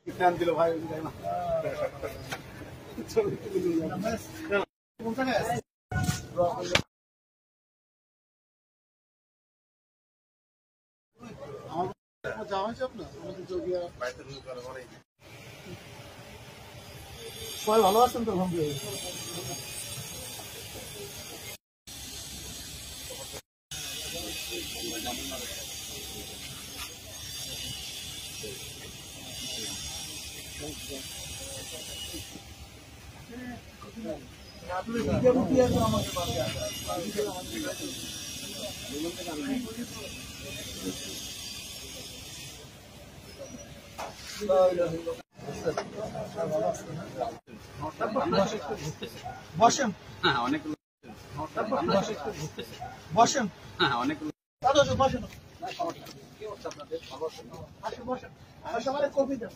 টান দিল ভাই না যাওয়া হয়েছে আপনার আমাদের যোগিয়া সবাই ভালো আছেন তো? বসেন। হ্যাঁ অনেকগুলো বসেন। হ্যাঁ অনেকগুলো বসেন। সবাই কপি দেন।